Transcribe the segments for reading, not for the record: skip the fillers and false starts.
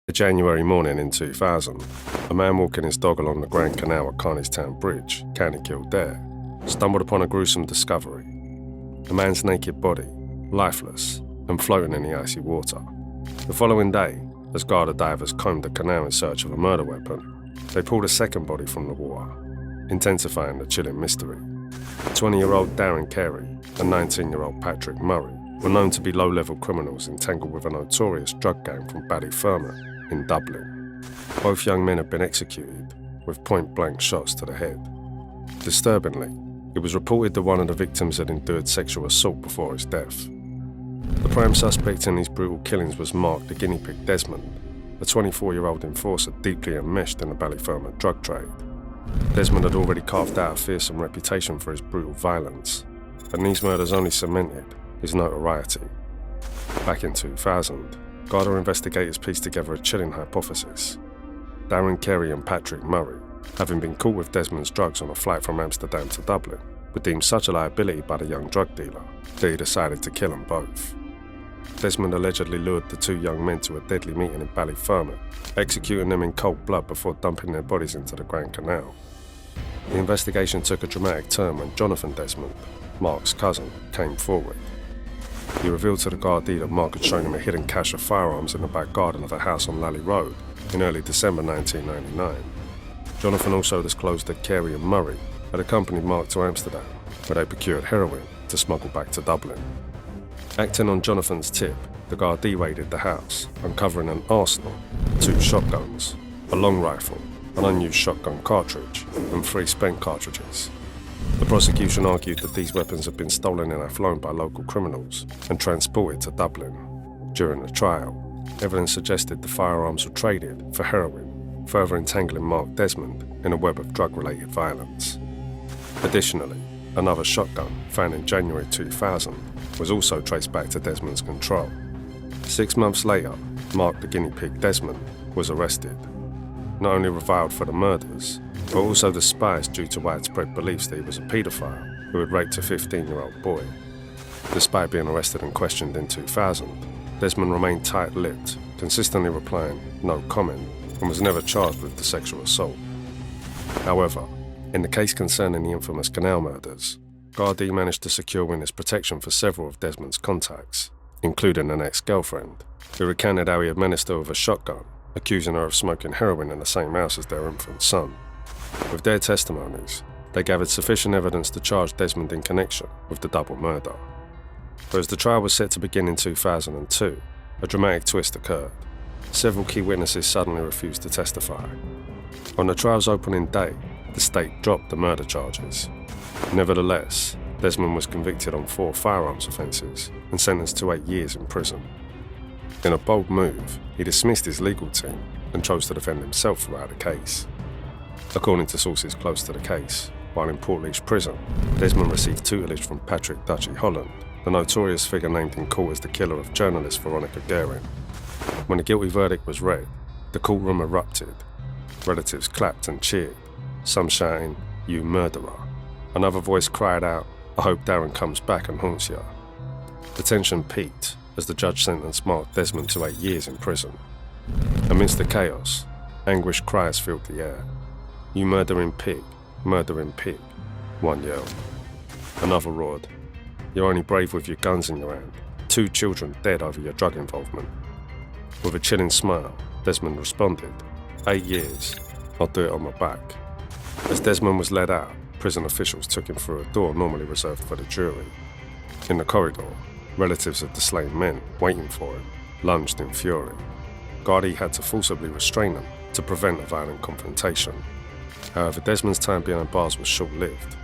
A January morning in 2000, a man walking his dog along the Grand Canal at Carneystown Bridge, County Kildare, stumbled upon a gruesome discovery. A man's naked body, lifeless, and floating in the icy water. The following day, as Garda divers combed the canal in search of a murder weapon, they pulled a second body from the water, intensifying the chilling mystery. 20-year-old Darren Carey and 19-year-old Patrick Murray were known to be low-level criminals entangled with a notorious drug gang from Balymun in Dublin. Both young men had been executed with point-blank shots to the head. Disturbingly, it was reported that one of the victims had endured sexual assault before his death. The prime suspect in these brutal killings was Mark the guinea pig Desmond, a 24-year-old enforcer deeply enmeshed in the Balymun drug trade. Desmond had already carved out a fearsome reputation for his brutal violence, and these murders only cemented his notoriety. Back in 2000, Garda investigators pieced together a chilling hypothesis. Darren Carey and Patrick Murray, having been caught with Desmond's drugs on a flight from Amsterdam to Dublin, were deemed such a liability by the young drug dealer that he decided to kill them both. Desmond allegedly lured the two young men to a deadly meeting in Balymun, executing them in cold blood before dumping their bodies into the Grand Canal. The investigation took a dramatic turn when Jonathan Desmond, Mark's cousin, came forward. He revealed to the Gardaí that Mark had shown him a hidden cache of firearms in the back garden of a house on Lally Road in early December 1999. Jonathan also disclosed that Carey and Murray had accompanied Mark to Amsterdam, where they procured heroin to smuggle back to Dublin. Acting on Jonathan's tip, the Gardaí raided the house, uncovering an arsenal, 2 shotguns, a long rifle, an unused shotgun cartridge, and 3 spent cartridges. The prosecution argued that these weapons had been stolen in Athlone by local criminals and transported to Dublin. During the trial, evidence suggested the firearms were traded for heroin, further entangling Mark Desmond in a web of drug-related violence. Additionally, another shotgun, found in January 2000, was also traced back to Desmond's control. 6 months later, Mark the guinea pig Desmond was arrested, not only reviled for the murders, but also despised due to widespread beliefs that he was a paedophile who had raped a 15-year-old boy. Despite being arrested and questioned in 2000, Desmond remained tight-lipped, consistently replying no comment, and was never charged with the sexual assault. However, in the case concerning the infamous canal murders, Gardaí managed to secure witness protection for several of Desmond's contacts, including an ex-girlfriend, who recounted how he had menaced her with a shotgun, accusing her of smoking heroin in the same house as their infant son. With their testimonies, they gathered sufficient evidence to charge Desmond in connection with the double murder. But as the trial was set to begin in 2002, a dramatic twist occurred. Several key witnesses suddenly refused to testify. On the trial's opening day, the state dropped the murder charges. Nevertheless, Desmond was convicted on 4 firearms offences and sentenced to 8 years in prison. In a bold move, he dismissed his legal team and chose to defend himself throughout the case. According to sources close to the case, while in Portlaoise prison, Desmond received tutelage from Patrick Dutchy Holland, the notorious figure named in court as the killer of journalist Veronica Guerin. When the guilty verdict was read, the courtroom erupted. Relatives clapped and cheered, some shouting, "You murderer." Another voice cried out, "I hope Darren comes back and haunts you." The tension peaked as the judge sentenced Mark Desmond to 8 years in prison. Amidst the chaos, anguished cries filled the air. "You murdering pig, murdering pig," one yelled. Another roared, "You're only brave with your guns in your hand. 2 children dead over your drug involvement." With a chilling smile, Desmond responded, "8 years, I'll do it on my back." As Desmond was led out, prison officials took him through a door normally reserved for the jury. In the corridor, relatives of the slain men, waiting for him, lunged in fury. Gardaí had to forcibly restrain them to prevent a violent confrontation. However, Desmond's time behind bars was short-lived.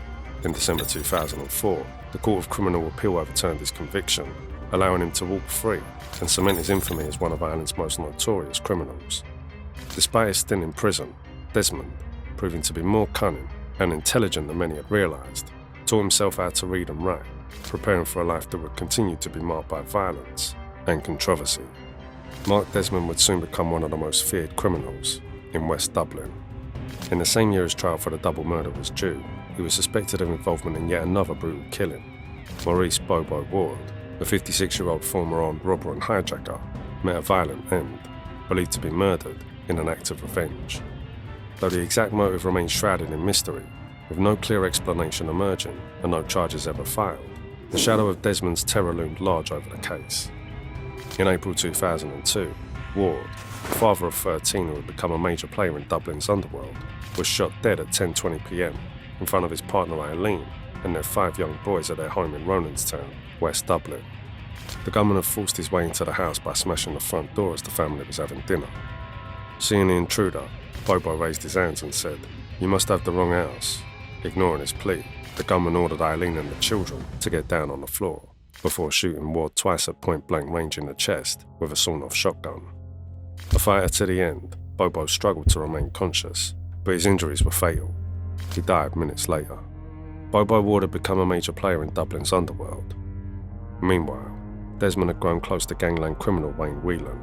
In December 2004, the Court of Criminal Appeal overturned his conviction, allowing him to walk free and cement his infamy as one of Ireland's most notorious criminals. Despite his stint in prison, Desmond, proving to be more cunning and intelligent than many had realised, taught himself how to read and write, preparing for a life that would continue to be marked by violence and controversy. Mark Desmond would soon become one of the most feared criminals in West Dublin. In the same year his trial for the double murder was due, he was suspected of involvement in yet another brutal killing. Maurice Bobo Ward, a 56-year-old former armed robber and hijacker, met a violent end. believed to be murdered in an act of revenge. Though the exact motive remains shrouded in mystery, with no clear explanation emerging and no charges ever filed, the shadow of Desmond's terror loomed large over the case. In April 2002, Ward, the father of 13 who had become a major player in Dublin's underworld, was shot dead at 10:20 p.m. in front of his partner Eileen and their 5 young boys at their home in Ronanstown, West Dublin. The gunman had forced his way into the house by smashing the front door as the family was having dinner. Seeing the intruder, Bobo raised his hands and said, "You must have the wrong house." Ignoring his plea, the gunman ordered Eileen and the children to get down on the floor, before shooting Ward twice at point-blank range in the chest with a sawn-off shotgun. A fighter to the end, Bobo struggled to remain conscious, but his injuries were fatal. He died minutes later. Bobo Ward had become a major player in Dublin's underworld. Meanwhile, Desmond had grown close to gangland criminal Wayne Whelan.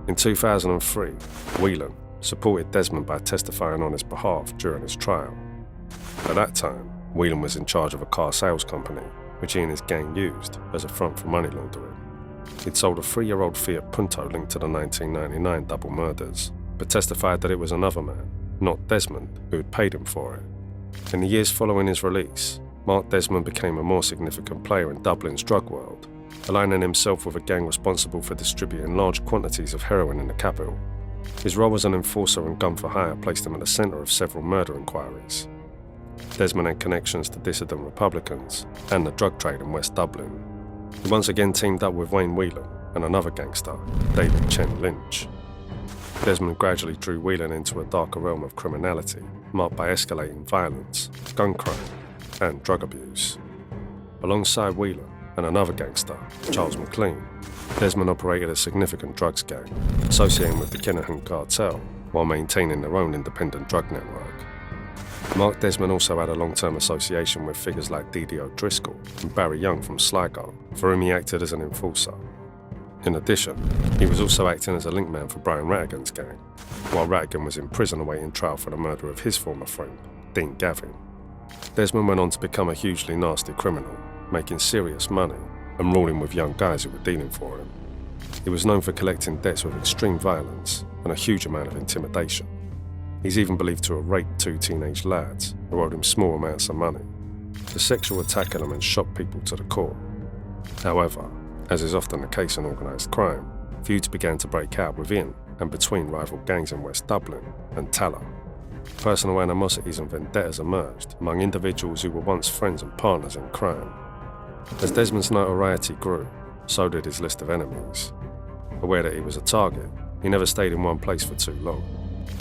In 2003, Whelan supported Desmond by testifying on his behalf during his trial. At that time, Whelan was in charge of a car sales company, which he and his gang used as a front for money laundering. He'd sold a 3-year-old Fiat Punto linked to the 1999 double murders, but testified that it was another man, not Desmond, who had paid him for it. In the years following his release, Mark Desmond became a more significant player in Dublin's drug world, aligning himself with a gang responsible for distributing large quantities of heroin in the capital. His role as an enforcer and gun for hire placed him at the centre of several murder inquiries. Desmond had connections to dissident Republicans and the drug trade in West Dublin. He once again teamed up with Wayne Whelan and another gangster, David Chen Lynch. Desmond gradually drew Whelan into a darker realm of criminality, marked by escalating violence, gun crime, and drug abuse. Alongside Whelan and another gangster, Charles McLean, Desmond operated a significant drugs gang, associating with the Kinahan cartel while maintaining their own independent drug network. Mark Desmond also had a long-term association with figures like Dede O'Driscoll and Barry Young from Sligo, for whom he acted as an enforcer. In addition, he was also acting as a link man for Brian Rattigan's gang, while Rattigan was in prison awaiting trial for the murder of his former friend, Dean Gavin. Desmond went on to become a hugely nasty criminal, making serious money and ruling with young guys who were dealing for him. He was known for collecting debts with extreme violence and a huge amount of intimidation. He's even believed to have raped 2 teenage lads who owed him small amounts of money. The sexual attack element shocked people to the core. However, as is often the case in organised crime, feuds began to break out within and between rival gangs in West Dublin and Tallaght. Personal animosities and vendettas emerged among individuals who were once friends and partners in crime. As Desmond's notoriety grew, so did his list of enemies. Aware that he was a target, he never stayed in one place for too long.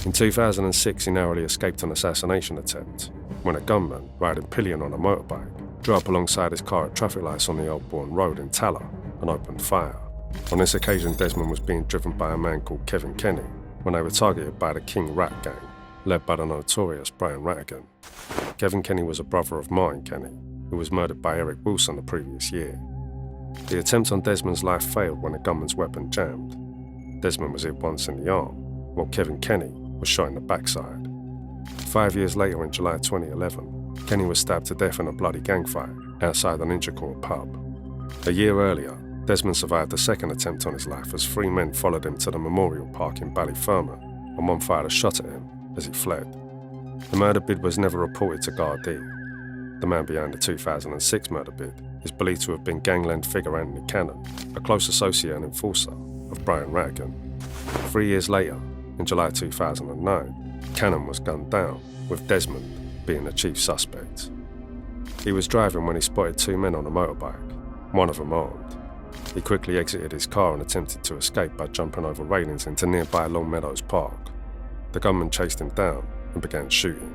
In 2006, he narrowly escaped an assassination attempt when a gunman, riding pillion on a motorbike, drew up alongside his car at traffic lights on the Old Bourne Road in Tallaght and opened fire. On this occasion, Desmond was being driven by a man called Kevin Kenny when they were targeted by the King Rat gang, led by the notorious Brian Rattigan. Kevin Kenny was a brother of Martin Kenny, who was murdered by Eric Wilson the previous year. The attempt on Desmond's life failed when the gunman's weapon jammed. Desmond was hit once in the arm, while Kevin Kenny was shot in the backside. 5 years later, in July 2011, Kenny was stabbed to death in a bloody gang fight outside an Inchicore pub. A year earlier, Desmond survived a second attempt on his life as 3 men followed him to the Memorial Park in Ballymun and one fired a shot at him as he fled. The murder bid was never reported to Gardaí. The man behind the 2006 murder bid is believed to have been gangland figure Anthony Cannon, a close associate and enforcer of Brian Rattigan. 3 years later, in July 2009, Cannon was gunned down, with Desmond being the chief suspect. He was driving when he spotted 2 men on a motorbike, one of them armed. He quickly exited his car and attempted to escape by jumping over railings into nearby Long Meadows Park. The gunman chased him down and began shooting.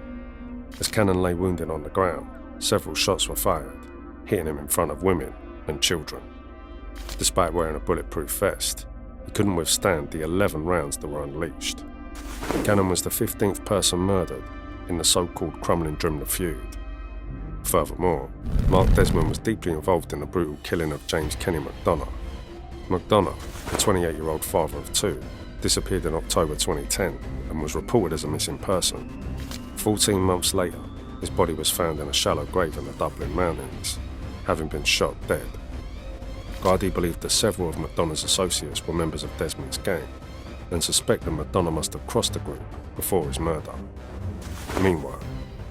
As Cannon lay wounded on the ground, several shots were fired, hitting him in front of women and children. Despite wearing a bulletproof vest, he couldn't withstand the 11 rounds that were unleashed. Cannon was the 15th person murdered in the so-called crumbling Drimnagh feud. Furthermore, Mark Desmond was deeply involved in the brutal killing of James Kenny McDonough. McDonough, the 28-year-old father of 2, disappeared in October 2010 and was reported as a missing person. 14 months later, his body was found in a shallow grave in the Dublin mountains, having been shot dead. Gardaí believed that several of McDonough's associates were members of Desmond's gang. and suspected Madonna must have crossed the group before his murder. Meanwhile,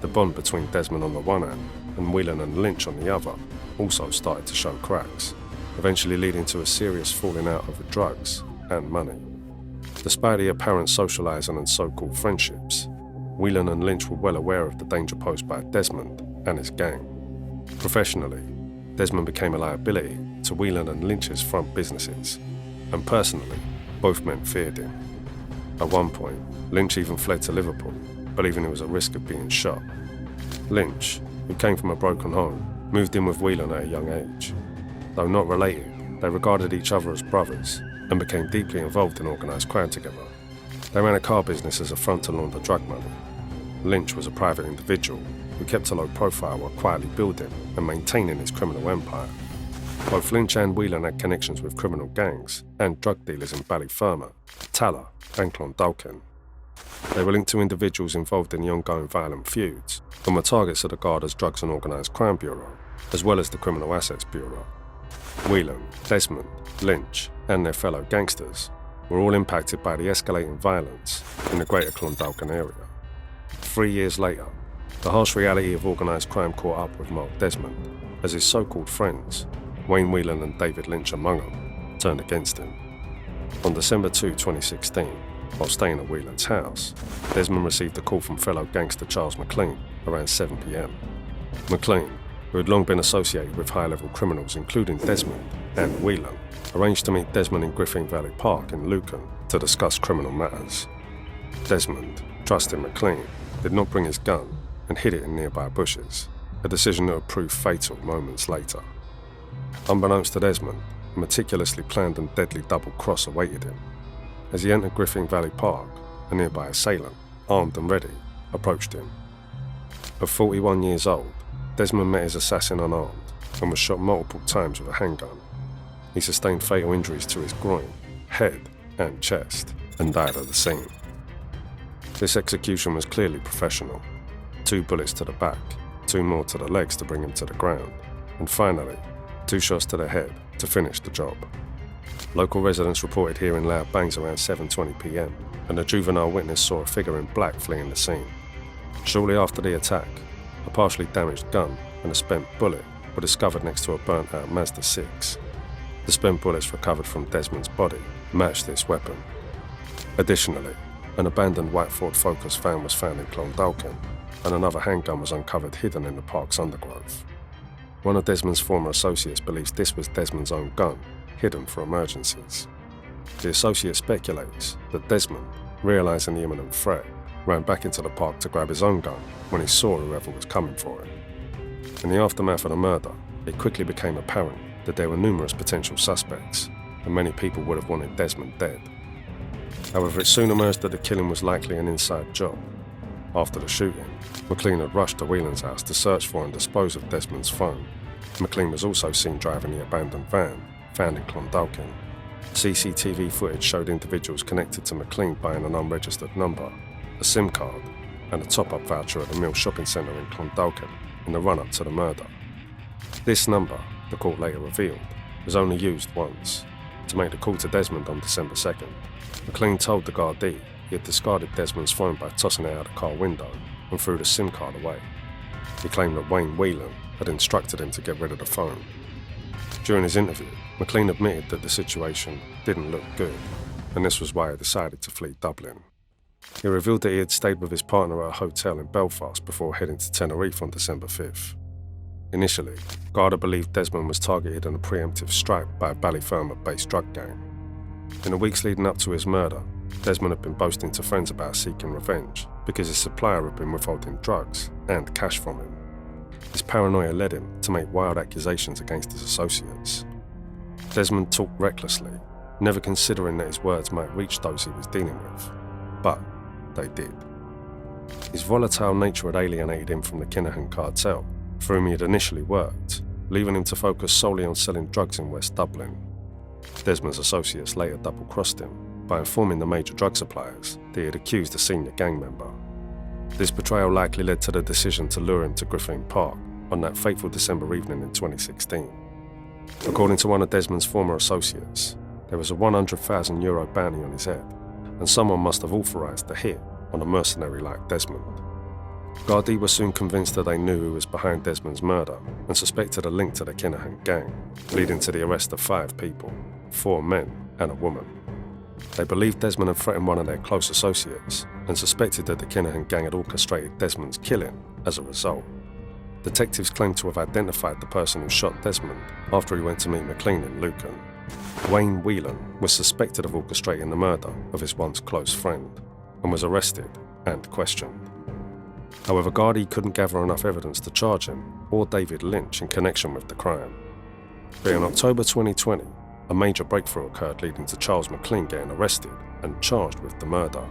the bond between Desmond on the one hand and Whelan and Lynch on the other also started to show cracks, eventually leading to a serious falling out over drugs and money. Despite the apparent socializing and so-called friendships, Whelan and Lynch were well aware of the danger posed by Desmond and his gang. Professionally, Desmond became a liability to Whelan and Lynch's front businesses, and personally, both men feared him. At one point, Lynch even fled to Liverpool, believing he was at risk of being shot. Lynch, who came from a broken home, moved in with Whelan at a young age. Though not related, they regarded each other as brothers and became deeply involved in organised crime together. They ran a car business as a front to launder drug money. Lynch was a private individual who kept a low profile while quietly building and maintaining his criminal empire. Both Lynch and Whelan had connections with criminal gangs and drug dealers in Ballymun, Tala and Clondalkin. They were linked to individuals involved in the ongoing violent feuds and were targets of the Garda's Drugs and Organised Crime Bureau, as well as the Criminal Assets Bureau. Whelan, Desmond, Lynch and their fellow gangsters were all impacted by the escalating violence in the greater Clondalkin area. 3 years later, the harsh reality of organised crime caught up with Mark Desmond, as his so-called friends, Wayne Whelan and David Lynch among them, turned against him. On December 2, 2016, while staying at Whelan's house, Desmond received a call from fellow gangster Charles McLean around 7 p.m. McLean, who had long been associated with high-level criminals including Desmond and Whelan, arranged to meet Desmond in Griffin Valley Park in Lucan to discuss criminal matters. Desmond, trusting McLean, did not bring his gun and hid it in nearby bushes, a decision that would prove fatal moments later. Unbeknownst to Desmond, a meticulously planned and deadly double cross awaited him. As he entered Griffin Valley Park, a nearby assailant, armed and ready, approached him. At 41 years old, Desmond met his assassin unarmed and was shot multiple times with a handgun. He sustained fatal injuries to his groin, head and chest, and died at the scene. This execution was clearly professional. 2 bullets to the back, 2 more to the legs to bring him to the ground, and finally, 2 shots to the head to finish the job. Local residents reported hearing loud bangs around 7:20 p.m, and a juvenile witness saw a figure in black fleeing the scene. Shortly after the attack, a partially damaged gun and a spent bullet were discovered next to a burnt-out Mazda 6. The spent bullets recovered from Desmond's body matched this weapon. Additionally, an abandoned white Ford Focus van was found in Clondalkin, and another handgun was uncovered hidden in the park's undergrowth. One of Desmond's former associates believes this was Desmond's own gun, hidden for emergencies. The associate speculates that Desmond, realising the imminent threat, ran back into the park to grab his own gun when he saw whoever was coming for him. In the aftermath of the murder, it quickly became apparent that there were numerous potential suspects, and many people would have wanted Desmond dead. However, it soon emerged that the killing was likely an inside job. After the shooting, McLean had rushed to Whelan's house to search for and dispose of Desmond's phone. McLean was also seen driving the abandoned van, found in Clondalkin. CCTV footage showed individuals connected to McLean buying an unregistered number, a SIM card, and a top-up voucher at the Mill Shopping Centre in Clondalkin in the run-up to the murder. This number, the court later revealed, was only used once, to make the call to Desmond on December 2nd. McLean told the Gardaí he had discarded Desmond's phone by tossing it out the car window and threw the SIM card away. He claimed that Wayne Whelan had instructed him to get rid of the phone. During his interview, McLean admitted that the situation didn't look good, and this was why he decided to flee Dublin. He revealed that he had stayed with his partner at a hotel in Belfast before heading to Tenerife on December 5th. Initially, Garda believed Desmond was targeted in a preemptive strike by a Ballymun-based drug gang. In the weeks leading up to his murder, Desmond had been boasting to friends about seeking revenge because his supplier had been withholding drugs and cash from him. His paranoia led him to make wild accusations against his associates. Desmond talked recklessly, never considering that his words might reach those he was dealing with, but they did. His volatile nature had alienated him from the Kinahan cartel, for whom he had initially worked, leaving him to focus solely on selling drugs in West Dublin. Desmond's associates later double-crossed him by informing the major drug suppliers that he had accused a senior gang member. This betrayal likely led to the decision to lure him to Griffin Park on that fateful December evening in 2016. According to one of Desmond's former associates, there was a €100,000 bounty on his head, and someone must have authorised the hit on a mercenary like Desmond. Gardaí were soon convinced that they knew who was behind Desmond's murder and suspected a link to the Kinahan gang, leading to the arrest of 5 people, 4 men and a woman. They believed Desmond had threatened one of their close associates and suspected that the Kinahan gang had orchestrated Desmond's killing as a result. Detectives claimed to have identified the person who shot Desmond after he went to meet McLean in Lucan. Wayne Whelan was suspected of orchestrating the murder of his once close friend and was arrested and questioned. However, Gardaí couldn't gather enough evidence to charge him or David Lynch in connection with the crime. But in October 2020, a major breakthrough occurred leading to Charles McLean getting arrested and charged with the murder.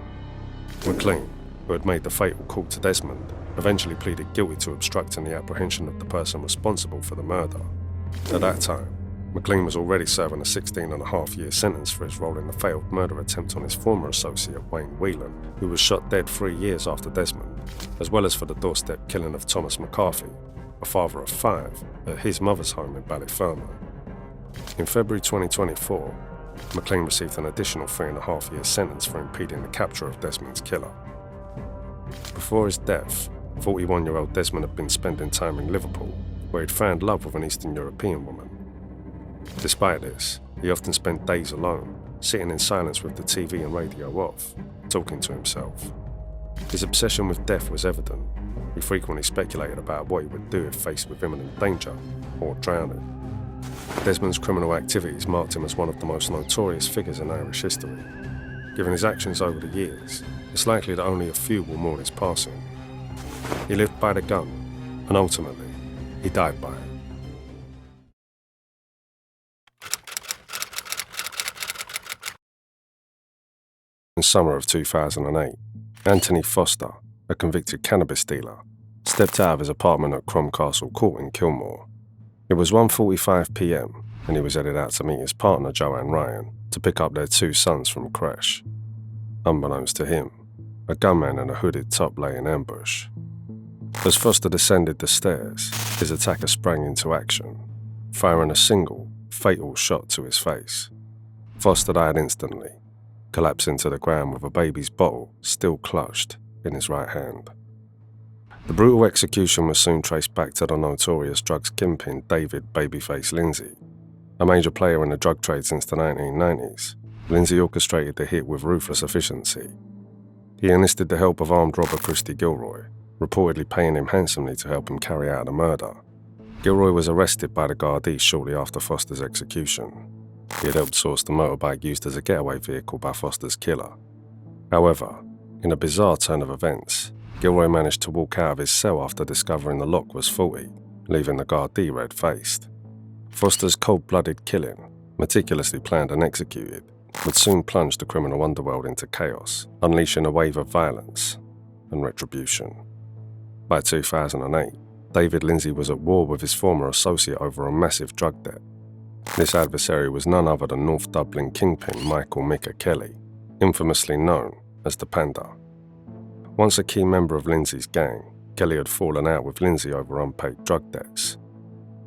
McLean, who had made the fatal call to Desmond, eventually pleaded guilty to obstructing the apprehension of the person responsible for the murder. At that time, McLean was already serving a 16.5-year sentence for his role in the failed murder attempt on his former associate Wayne Whelan, who was shot dead 3 years after Desmond, as well as for the doorstep killing of Thomas McCarthy, a father of 5, at his mother's home in Balymun. In February 2024, McLean received an additional 3.5-year sentence for impeding the capture of Desmond's killer. Before his death, 41-year-old Desmond had been spending time in Liverpool, where he'd found love with an Eastern European woman. Despite this, he often spent days alone, sitting in silence with the TV and radio off, talking to himself. His obsession with death was evident. He frequently speculated about what he would do if faced with imminent danger or drowning. Desmond's criminal activities marked him as one of the most notorious figures in Irish history. Given his actions over the years, it's likely that only a few will mourn his passing. He lived by the gun, and ultimately, he died by it. In summer of 2008, Anthony Foster, a convicted cannabis dealer, stepped out of his apartment at Cromcastle Court in Kilmore. It was 1:45 p.m, and he was headed out to meet his partner Joanne Ryan to pick up their 2 sons from creche. Unbeknownst to him, a gunman in a hooded top lay in ambush. As Foster descended the stairs, his attacker sprang into action, firing a single, fatal shot to his face. Foster died instantly, collapsing to the ground with a baby's bottle still clutched in his right hand. The brutal execution was soon traced back to the notorious drugs kingpin David Babyface Lindsay. A major player in the drug trade since the 1990s, Lindsay orchestrated the hit with ruthless efficiency. He enlisted the help of armed robber Christy Gilroy, reportedly paying him handsomely to help him carry out the murder. Gilroy was arrested by the Gardaí shortly after Foster's execution. He had helped source the motorbike used as a getaway vehicle by Foster's killer. However, in a bizarre turn of events, Gilroy managed to walk out of his cell after discovering the lock was faulty, leaving the Gardaí red-faced. Foster's cold-blooded killing, meticulously planned and executed, would soon plunge the criminal underworld into chaos, unleashing a wave of violence and retribution. By 2008, David Lindsay was at war with his former associate over a massive drug debt. This adversary was none other than North Dublin kingpin Michael Micah Kelly, infamously known as the Panda. Once a key member of Lindsay's gang, Kelly had fallen out with Lindsay over unpaid drug debts.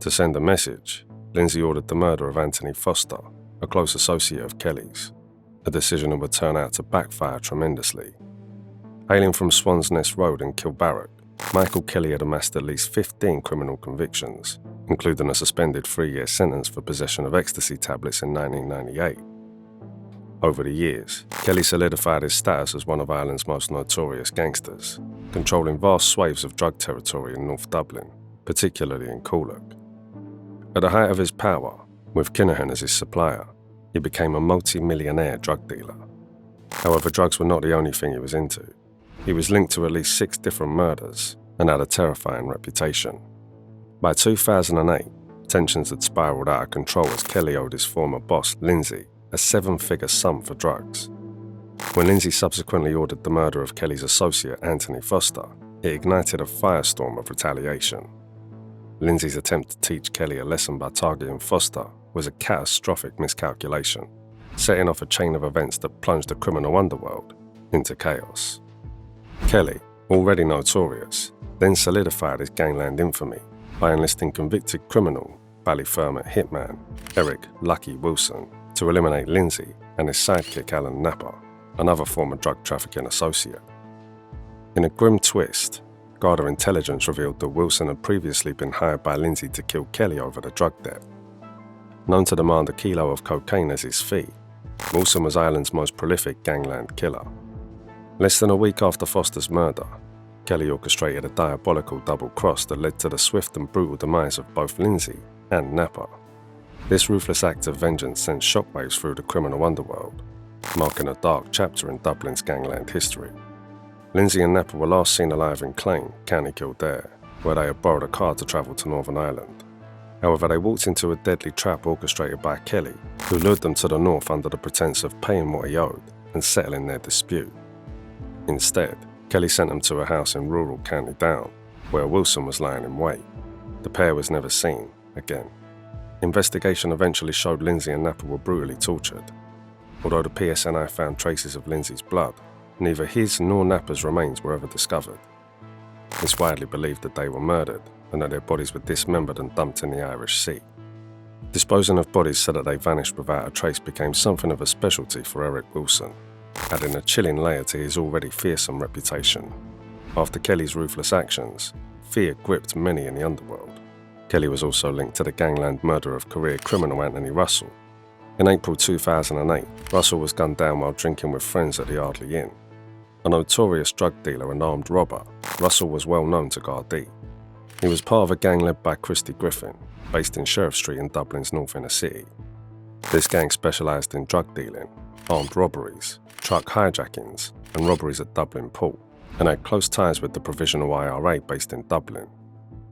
To send a message, Lindsay ordered the murder of Anthony Foster, a close associate of Kelly's, a decision that would turn out to backfire tremendously. Hailing from Swan's Nest Road in Kilbarrack, Michael Kelly had amassed at least 15 criminal convictions, including a suspended 3-year sentence for possession of ecstasy tablets in 1998. Over the years, Kelly solidified his status as one of Ireland's most notorious gangsters, controlling vast swathes of drug territory in North Dublin, particularly in Coolock. At the height of his power, with Kinahan as his supplier, he became a multi-millionaire drug dealer. However, drugs were not the only thing he was into. He was linked to at least 6 different murders and had a terrifying reputation. By 2008, tensions had spiraled out of control as Kelly owed his former boss, Lindsay, a 7-figure sum for drugs. When Lindsay subsequently ordered the murder of Kelly's associate, Anthony Foster, it ignited a firestorm of retaliation. Lindsay's attempt to teach Kelly a lesson by targeting Foster was a catastrophic miscalculation, setting off a chain of events that plunged the criminal underworld into chaos. Kelly, already notorious, then solidified his gangland infamy by enlisting convicted criminal Ballymun hitman Eric Lucky Wilson to eliminate Lindsay and his sidekick Alan Napper. another former drug trafficking associate. In a grim twist, Garda intelligence revealed that Wilson had previously been hired by Lindsay to kill Kelly over the drug debt. Known to demand a kilo of cocaine as his fee, Wilson was Ireland's most prolific gangland killer. Less than a week after Foster's murder, Kelly orchestrated a diabolical double cross that led to the swift and brutal demise of both Lindsay and Napa. This ruthless act of vengeance sent shockwaves through the criminal underworld, marking a dark chapter in Dublin's gangland history. Lindsay and Napa were last seen alive in Clane, County Kildare, where they had borrowed a car to travel to Northern Ireland. However, they walked into a deadly trap orchestrated by Kelly, who lured them to the north under the pretense of paying what he owed and settling their dispute. Instead, Kelly sent them to a house in rural County Down, where Wilson was lying in wait. The pair was never seen again. Investigation eventually showed Lindsay and Napa were brutally tortured. Although the PSNI found traces of Lindsay's blood, neither his nor Napa's remains were ever discovered. It's widely believed that they were murdered and that their bodies were dismembered and dumped in the Irish Sea. Disposing of bodies so that they vanished without a trace became something of a specialty for Eric Wilson, adding a chilling layer to his already fearsome reputation. After Kelly's ruthless actions, fear gripped many in the underworld. Kelly was also linked to the gangland murder of career criminal Anthony Russell. In April 2008, Russell was gunned down while drinking with friends at the Yardley Inn. A notorious drug dealer and armed robber, Russell was well known to Gardaí. He was part of a gang led by Christy Griffin, based in Sheriff Street in Dublin's north inner city. This gang specialised in drug dealing, armed robberies, truck hijackings, and robberies at Dublin Port, and had close ties with the Provisional IRA based in Dublin.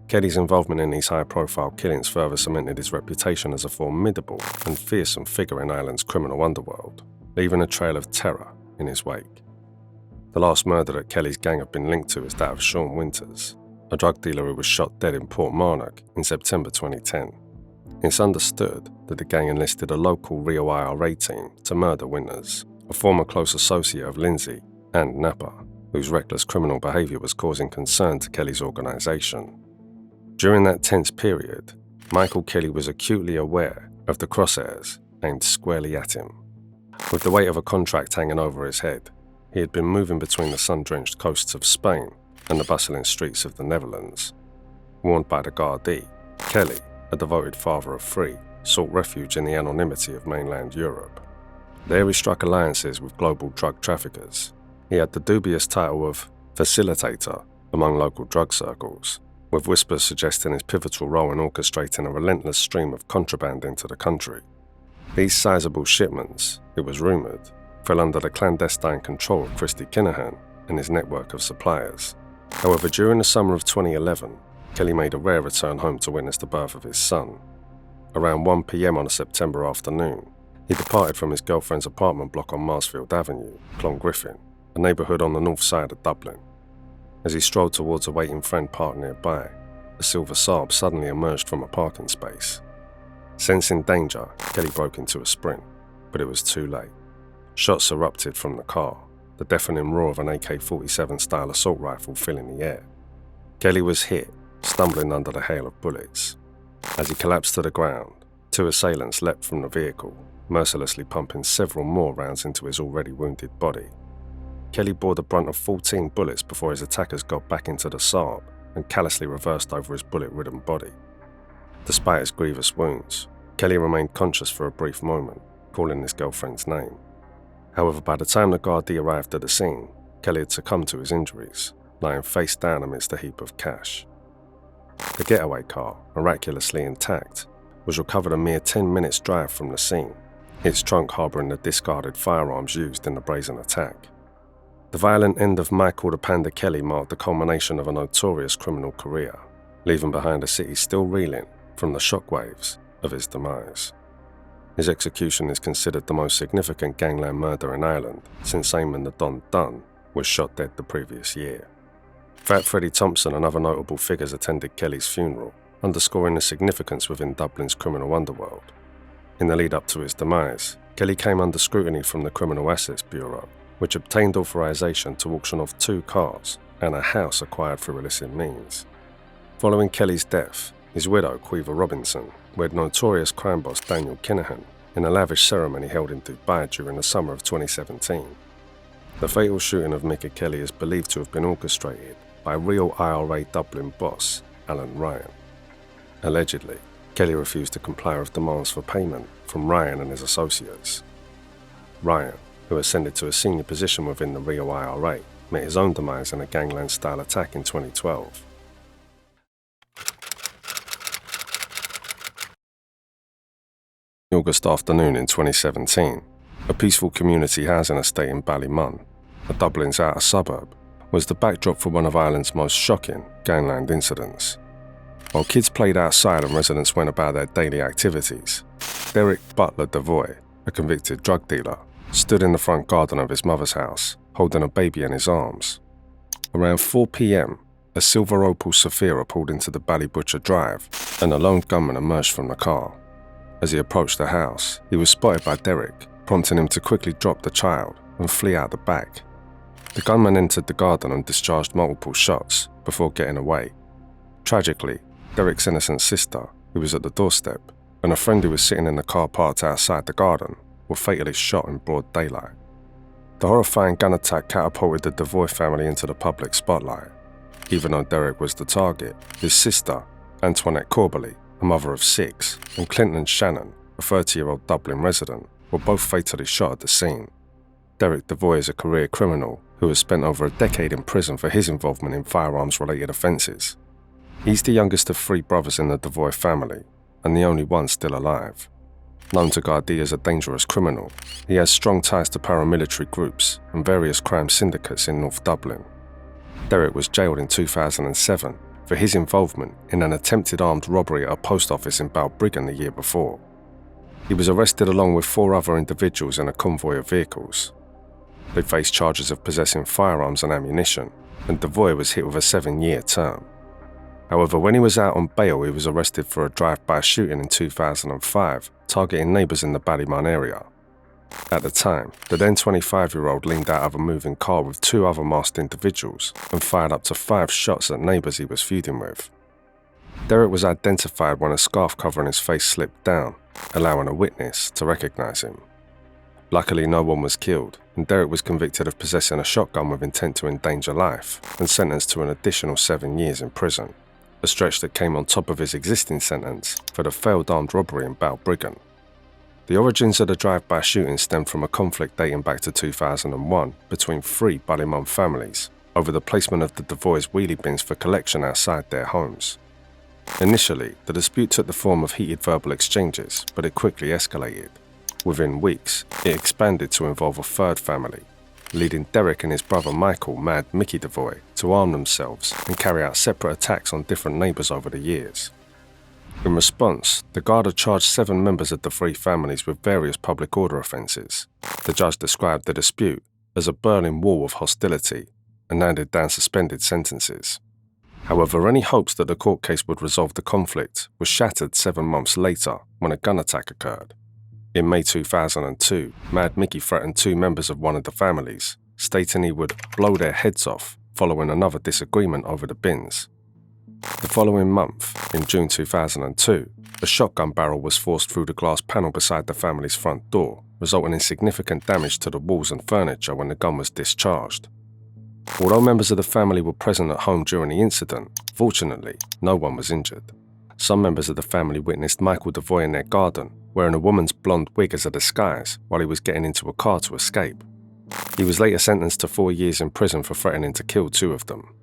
Kelly's involvement in these high-profile killings further cemented his reputation as a formidable and fearsome figure in Ireland's criminal underworld, leaving a trail of terror in his wake. The last murder that Kelly's gang have been linked to is that of Sean Winters, a drug dealer who was shot dead in Portmarnock in September 2010. It's understood that the gang enlisted a local Rio IRA team to murder Winters, a former close associate of Lindsay and Napa, whose reckless criminal behaviour was causing concern to Kelly's organisation. During that tense period, Michael Kelly was acutely aware of the crosshairs aimed squarely at him. With the weight of a contract hanging over his head, he had been moving between the sun-drenched coasts of Spain and the bustling streets of the Netherlands. Warned by the Gardaí, Kelly, a devoted father of three, sought refuge in the anonymity of mainland Europe. There he struck alliances with global drug traffickers. He had the dubious title of facilitator among local drug circles, with whispers suggesting his pivotal role in orchestrating a relentless stream of contraband into the country. These sizable shipments, it was rumoured, fell under the clandestine control of Christy Kinahan and his network of suppliers. However, during the summer of 2011, Kelly made a rare return home to witness the birth of his son. Around 1 p.m. on a September afternoon, he departed from his girlfriend's apartment block on Marsfield Avenue, Clongriffin, a neighbourhood on the north side of Dublin. As he strolled towards a waiting friend parked nearby, a silver Saab suddenly emerged from a parking space. Sensing danger, Kelly broke into a sprint, but it was too late. Shots erupted from the car, the deafening roar of an AK-47 style assault rifle filling the air. Kelly was hit, stumbling under the hail of bullets. As he collapsed to the ground, two assailants leapt from the vehicle, mercilessly pumping several more rounds into his already wounded body. Kelly bore the brunt of 14 bullets before his attackers got back into the Saab and callously reversed over his bullet-ridden body. Despite his grievous wounds, Kelly remained conscious for a brief moment, calling his girlfriend's name. However, by the time the Gardaí arrived at the scene, Kelly had succumbed to his injuries, lying face down amidst a heap of cash. The getaway car, miraculously intact, was recovered a mere 10 minutes' drive from the scene, its trunk harbouring the discarded firearms used in the brazen attack. The violent end of Michael the Panda Kelly marked the culmination of a notorious criminal career, leaving behind a city still reeling from the shockwaves of his demise. His execution is considered the most significant gangland murder in Ireland since Eamon the Don Dunn was shot dead the previous year. Fat Freddie Thompson and other notable figures attended Kelly's funeral, underscoring the significance within Dublin's criminal underworld. In the lead up to his demise, Kelly came under scrutiny from the Criminal Assets Bureau, which obtained authorization to auction off 2 cars and a house acquired through illicit means. Following Kelly's death, his widow, Quiva Robinson, wed notorious crime boss Daniel Kinahan in a lavish ceremony held in Dubai during the summer of 2017. The fatal shooting of Mickey Kelly is believed to have been orchestrated by real IRA Dublin boss Alan Ryan. Allegedly, Kelly refused to comply with demands for payment from Ryan and his associates. Ryan, who ascended to a senior position within the real IRA, met his own demise in a gangland-style attack in 2012. August afternoon in 2017, a peaceful community housing estate in Balymun, a Dublin's outer suburb, was the backdrop for one of Ireland's most shocking gangland incidents. While kids played outside and residents went about their daily activities, Derek Butler Devoy, a convicted drug dealer, stood in the front garden of his mother's house, holding a baby in his arms. Around 4 p.m, a silver Opel Zafira pulled into the Ballybutcher Drive, and a lone gunman emerged from the car. As he approached the house, he was spotted by Derek, prompting him to quickly drop the child and flee out the back. The gunman entered the garden and discharged multiple shots before getting away. Tragically, Derek's innocent sister, who was at the doorstep, and a friend who was sitting in the car parked outside the garden, were fatally shot in broad daylight. The horrifying gun attack catapulted the Devoy family into the public spotlight. Even though Derek was the target, his sister, Antoinette Corbally, a mother of 6, and Clinton Shannon, a 30-year-old Dublin resident, were both fatally shot at the scene. Derek Devoy is a career criminal who has spent over a decade in prison for his involvement in firearms-related offences. He's the youngest of 3 brothers in the Devoy family, and the only one still alive. Known to Gardaí as a dangerous criminal, he has strong ties to paramilitary groups and various crime syndicates in North Dublin. Derek was jailed in 2007 for his involvement in an attempted armed robbery at a post office in Balbriggan the year before. He was arrested along with 4 other individuals in a convoy of vehicles. They faced charges of possessing firearms and ammunition, and Devoy was hit with a 7-year term. However, when he was out on bail, he was arrested for a drive-by shooting in 2005, targeting neighbours in the Balymun area. At the time, the then 25-year-old leaned out of a moving car with 2 other masked individuals and fired up to 5 shots at neighbours he was feuding with. Derek was identified when a scarf covering his face slipped down, allowing a witness to recognise him. Luckily, no one was killed, and Derek was convicted of possessing a shotgun with intent to endanger life and sentenced to an additional 7 years in prison, a stretch that came on top of his existing sentence for the failed armed robbery in Balbriggan. The origins of the drive-by shooting stemmed from a conflict dating back to 2001 between 3 Balymun families over the placement of the Devoy's wheelie bins for collection outside their homes. Initially, the dispute took the form of heated verbal exchanges, but it quickly escalated. Within weeks, it expanded to involve a 3rd family, leading Derek and his brother Michael, Mad Mickey Devoy, to arm themselves and carry out separate attacks on different neighbours over the years. In response, the Garda charged 7 members of the 3 families with various public order offences. The judge described the dispute as a Berlin Wall of hostility and handed down suspended sentences. However, any hopes that the court case would resolve the conflict was shattered 7 months later when a gun attack occurred. In May 2002, Mad Mickey threatened 2 members of one of the families, stating he would blow their heads off following another disagreement over the bins. The following month, in June 2002, a shotgun barrel was forced through the glass panel beside the family's front door, resulting in significant damage to the walls and furniture when the gun was discharged. Although members of the family were present at home during the incident, fortunately, no one was injured. Some members of the family witnessed Michael Devoy in their garden, wearing a woman's blonde wig as a disguise while he was getting into a car to escape. He was later sentenced to 4 years in prison for threatening to kill 2 of them.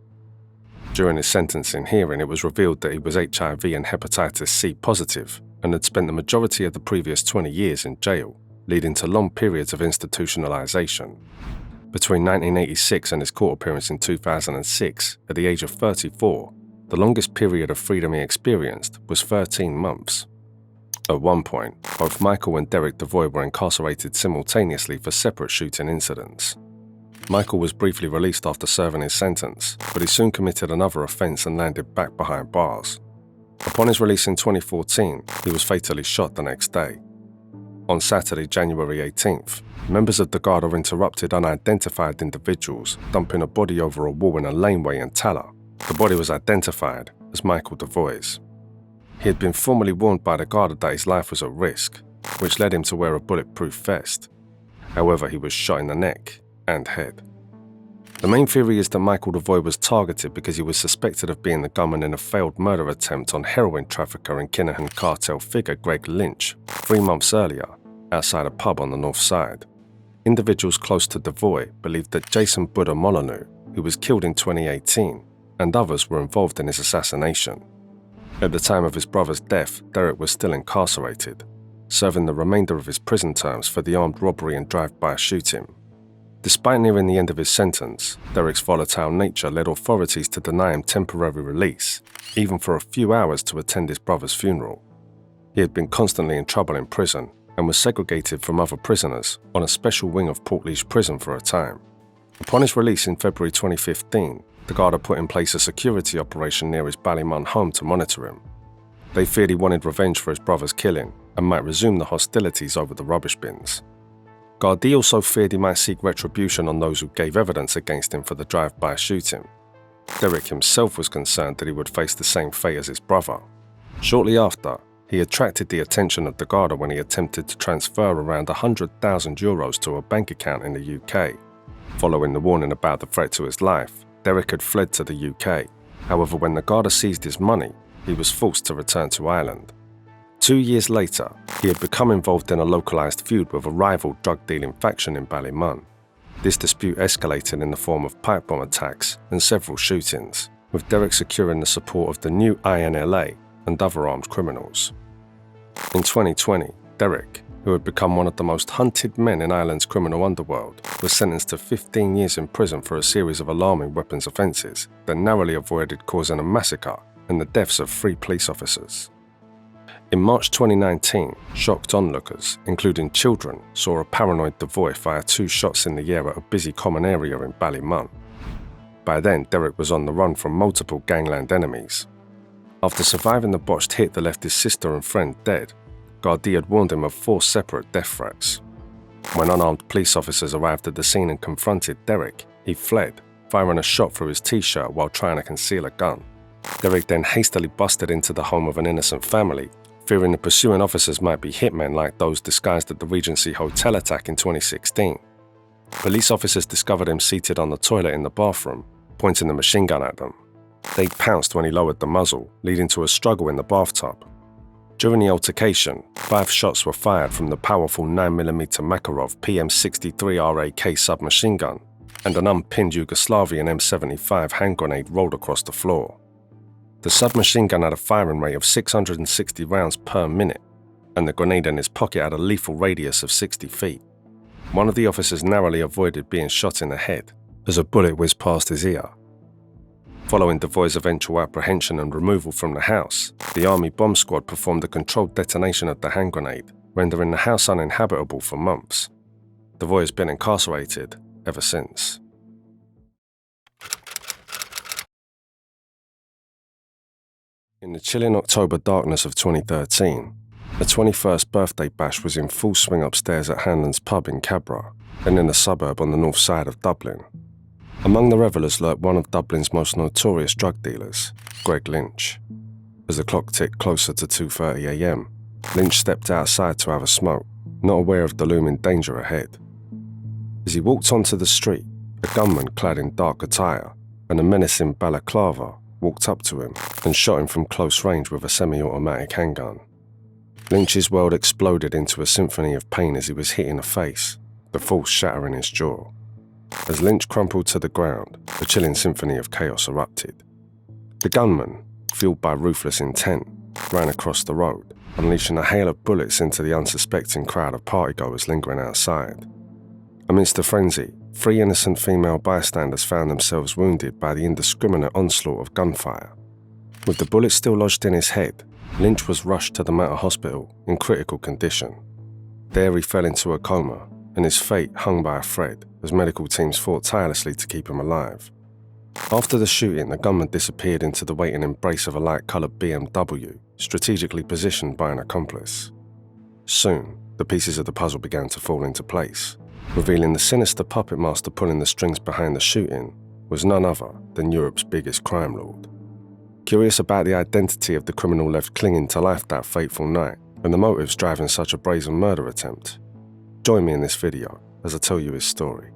During his sentencing hearing, it was revealed that he was HIV and hepatitis C positive and had spent the majority of the previous 20 years in jail, leading to long periods of institutionalization. Between 1986 and his court appearance in 2006, at the age of 34, the longest period of freedom he experienced was 13 months. At one point, both Michael and Derek Devoy were incarcerated simultaneously for separate shooting incidents. Michael was briefly released after serving his sentence, but he soon committed another offence and landed back behind bars. Upon his release in 2014, he was fatally shot the next day. On Saturday, January 18th, members of the Garda interrupted unidentified individuals dumping a body over a wall in a laneway in Tala. The body was identified as Michael Devoy's. He had been formally warned by the Garda that his life was at risk, which led him to wear a bulletproof vest. However, he was shot in the neck, and head. The main theory is that Michael Devoy was targeted because he was suspected of being the gunman in a failed murder attempt on heroin trafficker and Kinahan cartel figure Greg Lynch 3 months earlier, outside a pub on the north side. Individuals close to Devoy believed that Jason Buddha Molyneux, who was killed in 2018, and others were involved in his assassination. At the time of his brother's death, Derek was still incarcerated, serving the remainder of his prison terms for the armed robbery and drive-by shooting. Despite nearing the end of his sentence, Derek's volatile nature led authorities to deny him temporary release, even for a few hours to attend his brother's funeral. He had been constantly in trouble in prison and was segregated from other prisoners on a special wing of Portlaoise Prison for a time. Upon his release in February 2015, the Garda put in place a security operation near his Balymun home to monitor him. They feared he wanted revenge for his brother's killing and might resume the hostilities over the rubbish bins. Gardaí also feared he might seek retribution on those who gave evidence against him for the drive-by shooting. Derek himself was concerned that he would face the same fate as his brother. Shortly after, he attracted the attention of the Garda when he attempted to transfer around €100,000 to a bank account in the UK. Following the warning about the threat to his life, Derek had fled to the UK. However, when the Garda seized his money, he was forced to return to Ireland. 2 years later, he had become involved in a localized feud with a rival drug-dealing faction in Balymun. This dispute escalated in the form of pipe bomb attacks and several shootings, with Derek securing the support of the new INLA and other armed criminals. In 2020, Derek, who had become one of the most hunted men in Ireland's criminal underworld, was sentenced to 15 years in prison for a series of alarming weapons offences that narrowly avoided causing a massacre and the deaths of 3 police officers. In March 2019, shocked onlookers, including children, saw a paranoid Devoy fire 2 shots in the air at a busy common area in Balymun. By then, Derek was on the run from multiple gangland enemies. After surviving the botched hit that left his sister and friend dead, Gardaí had warned him of 4 separate death threats. When unarmed police officers arrived at the scene and confronted Derek, he fled, firing a shot through his t-shirt while trying to conceal a gun. Derek then hastily busted into the home of an innocent family, fearing the pursuing officers might be hitmen like those disguised at the Regency Hotel attack in 2016. Police officers discovered him seated on the toilet in the bathroom, pointing the machine gun at them. They pounced when he lowered the muzzle, leading to a struggle in the bathtub. During the altercation, 5 shots were fired from the powerful 9mm Makarov PM-63 RAK submachine gun, and an unpinned Yugoslavian M75 hand grenade rolled across the floor. The submachine gun had a firing rate of 660 rounds per minute, and the grenade in his pocket had a lethal radius of 60 feet. One of the officers narrowly avoided being shot in the head, as a bullet whizzed past his ear. Following Devoy's eventual apprehension and removal from the house, the army bomb squad performed a controlled detonation of the hand grenade, rendering the house uninhabitable for months. Devoy has been incarcerated ever since. In the chilling October darkness of 2013, the 21st birthday bash was in full swing upstairs at Hanlon's pub in Cabra, and in a suburb on the north side of Dublin. Among the revellers lurked one of Dublin's most notorious drug dealers, Greg Lynch. As the clock ticked closer to 2:30 AM, Lynch stepped outside to have a smoke, not aware of the looming danger ahead. As he walked onto the street, a gunman clad in dark attire and a menacing balaclava walked up to him and shot him from close range with a semi-automatic handgun. Lynch's world exploded into a symphony of pain as he was hit in the face, the force shattering his jaw. As Lynch crumpled to the ground, a chilling symphony of chaos erupted. The gunman, fueled by ruthless intent, ran across the road, unleashing a hail of bullets into the unsuspecting crowd of partygoers lingering outside. Amidst the frenzy, 3 innocent female bystanders found themselves wounded by the indiscriminate onslaught of gunfire. With the bullet still lodged in his head, Lynch was rushed to the Mater Hospital in critical condition. There he fell into a coma, and his fate hung by a thread as medical teams fought tirelessly to keep him alive. After the shooting, the gunman disappeared into the waiting embrace of a light-coloured BMW, strategically positioned by an accomplice. Soon, the pieces of the puzzle began to fall into place, revealing the sinister puppet master pulling the strings behind the shooting was none other than Europe's biggest crime lord. Curious about the identity of the criminal left clinging to life that fateful night and the motives driving such a brazen murder attempt? Join me in this video as I tell you his story.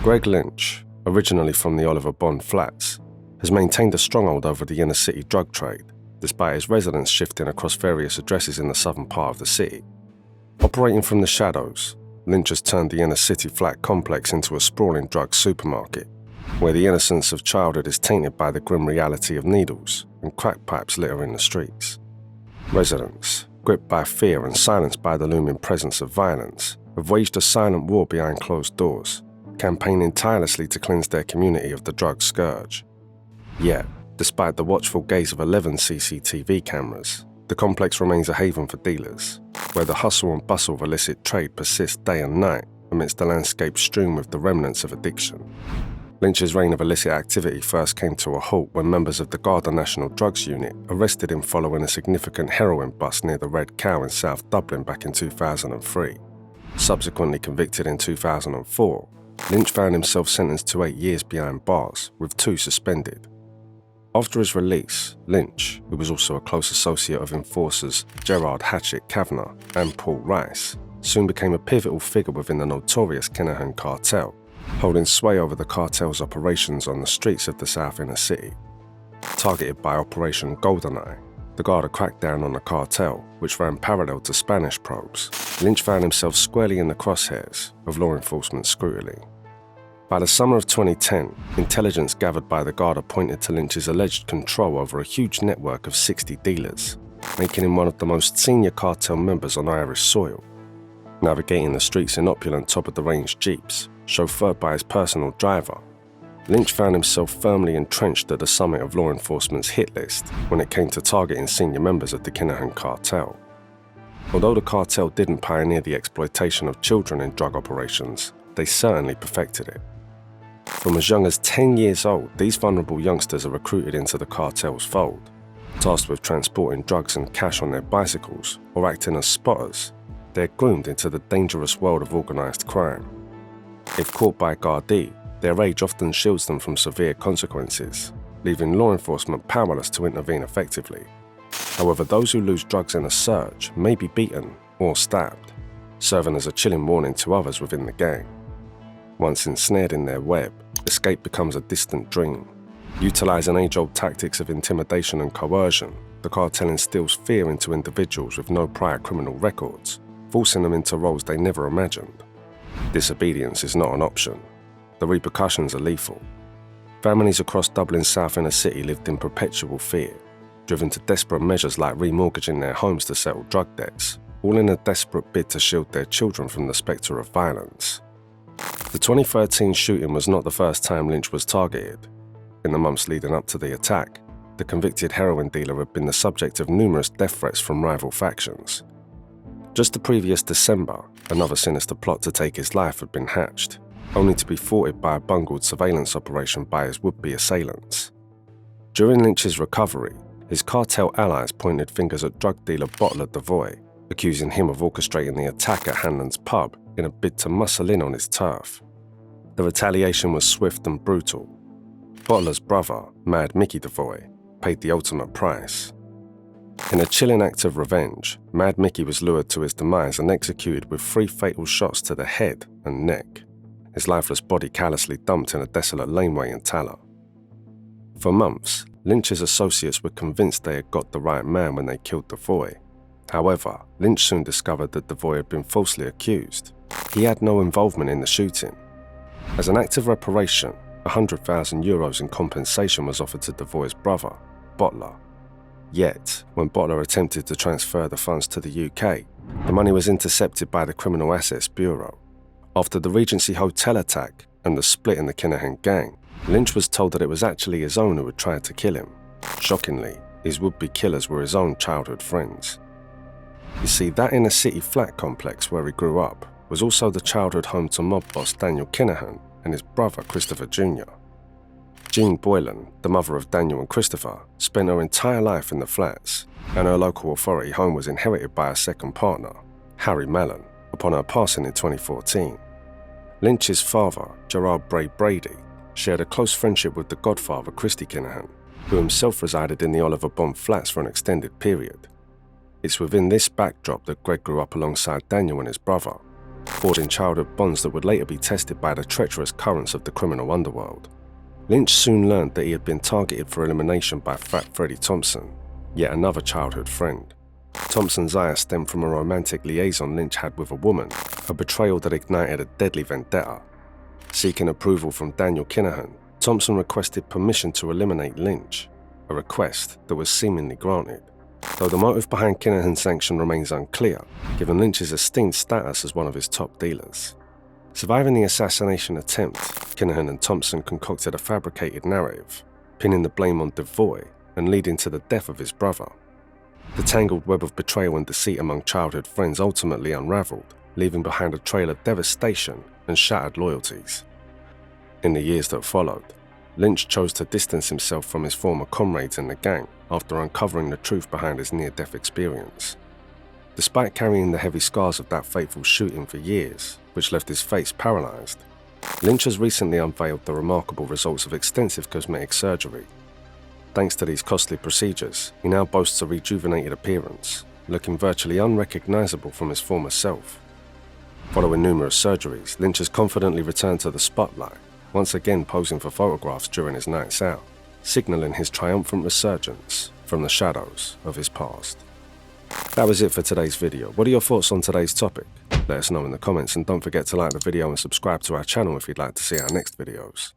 Greg Lynch, originally from the Oliver Bond flats, has maintained a stronghold over the inner city drug trade, despite his residence shifting across various addresses in the southern part of the city. Operating from the shadows, Lynch has turned the inner city flat complex into a sprawling drug supermarket, where the innocence of childhood is tainted by the grim reality of needles and crack pipes littering the streets. Residents, gripped by fear and silenced by the looming presence of violence, have waged a silent war behind closed doors, campaigning tirelessly to cleanse their community of the drug scourge. Yet, despite the watchful gaze of 11 CCTV cameras, the complex remains a haven for dealers, where the hustle and bustle of illicit trade persists day and night amidst a landscape strewn with the remnants of addiction. Lynch's reign of illicit activity first came to a halt when members of the Garda National Drugs Unit arrested him following a significant heroin bust near the Red Cow in South Dublin back in 2003. Subsequently convicted in 2004, Lynch found himself sentenced to 8 years behind bars, with 2 suspended. After his release, Lynch, who was also a close associate of enforcers Gerard Hatchet Kavanagh and Paul Rice, soon became a pivotal figure within the notorious Kinahan cartel, holding sway over the cartel's operations on the streets of the South Inner City. Targeted by Operation GoldenEye, the Garda cracked down on the cartel, which ran parallel to Spanish probes. Lynch found himself squarely in the crosshairs of law enforcement scrutiny. By the summer of 2010, intelligence gathered by the Garda pointed to Lynch's alleged control over a huge network of 60 dealers, making him one of the most senior cartel members on Irish soil. Navigating the streets in opulent top-of-the-range jeeps, chauffeured by his personal driver, Lynch found himself firmly entrenched at the summit of law enforcement's hit list when it came to targeting senior members of the Kinahan cartel. Although the cartel didn't pioneer the exploitation of children in drug operations, they certainly perfected it. From as young as 10 years old, these vulnerable youngsters are recruited into the cartel's fold, tasked with transporting drugs and cash on their bicycles or acting as spotters. They're groomed into the dangerous world of organised crime. If caught by Gardaí, their age often shields them from severe consequences, leaving law enforcement powerless to intervene effectively. However, those who lose drugs in a surge may be beaten or stabbed, serving as a chilling warning to others within the gang. Once ensnared in their web, escape becomes a distant dream. Utilising age-old tactics of intimidation and coercion, the cartel instills fear into individuals with no prior criminal records, forcing them into roles they never imagined. Disobedience is not an option. The repercussions are lethal. Families across Dublin's South Inner City lived in perpetual fear, driven to desperate measures like remortgaging their homes to settle drug debts, all in a desperate bid to shield their children from the spectre of violence. The 2013 shooting was not the first time Lynch was targeted. In the months leading up to the attack, the convicted heroin dealer had been the subject of numerous death threats from rival factions. Just the previous December, another sinister plot to take his life had been hatched, only to be thwarted by a bungled surveillance operation by his would-be assailants. During Lynch's recovery, his cartel allies pointed fingers at drug dealer bottler Devoy, accusing him of orchestrating the attack at Hanlon's pub in a bid to muscle in on his turf. The retaliation was swift and brutal. Bottler's brother, Mad Mickey Devoy, paid the ultimate price. In a chilling act of revenge, Mad Mickey was lured to his demise and executed with 3 fatal shots to the head and neck, his lifeless body callously dumped in a desolate laneway in Tallaght. For months, Lynch's associates were convinced they had got the right man when they killed Devoy. However, Lynch soon discovered that Devoy had been falsely accused. He had no involvement in the shooting. As an act of reparation, €100,000 in compensation was offered to Devoy's brother, Bottler. Yet, when Bottler attempted to transfer the funds to the UK, the money was intercepted by the Criminal Assets Bureau. After the Regency Hotel attack and the split in the Kinahan gang, Lynch was told that it was actually his own who had tried to kill him. Shockingly, his would-be killers were his own childhood friends. You see, that inner city flat complex where he grew up was also the childhood home to mob boss Daniel Kinahan and his brother Christopher Jr. Jean Boylan, the mother of Daniel and Christopher, spent her entire life in the flats, and her local authority home was inherited by her second partner, Harry Mellon, upon her passing in 2014. Lynch's father, Gerard Bray Brady, shared a close friendship with the godfather Christy Kinahan, who himself resided in the Oliver Bond flats for an extended period. It's within this backdrop that Greg grew up alongside Daniel and his brother, forging childhood bonds that would later be tested by the treacherous currents of the criminal underworld. Lynch soon learned that he had been targeted for elimination by Fat Freddie Thompson, yet another childhood friend. Thompson's ire stemmed from a romantic liaison Lynch had with a woman, a betrayal that ignited a deadly vendetta. Seeking approval from Daniel Kinahan, Thompson requested permission to eliminate Lynch, a request that was seemingly granted, though the motive behind Kinahan's sanction remains unclear, given Lynch's esteemed status as one of his top dealers. Surviving the assassination attempt, Kinahan and Thompson concocted a fabricated narrative, pinning the blame on Devoy and leading to the death of his brother. The tangled web of betrayal and deceit among childhood friends ultimately unraveled, leaving behind a trail of devastation and shattered loyalties. In the years that followed, Lynch chose to distance himself from his former comrades in the gang after uncovering the truth behind his near-death experience. Despite carrying the heavy scars of that fateful shooting for years, which left his face paralyzed, Lynch has recently unveiled the remarkable results of extensive cosmetic surgery. Thanks to these costly procedures, he now boasts a rejuvenated appearance, looking virtually unrecognizable from his former self. Following numerous surgeries, Lynch has confidently returned to the spotlight, once again posing for photographs during his nights out, signaling his triumphant resurgence from the shadows of his past. That was it for today's video. What are your thoughts on today's topic? Let us know in the comments, and don't forget to like the video and subscribe to our channel if you'd like to see our next videos.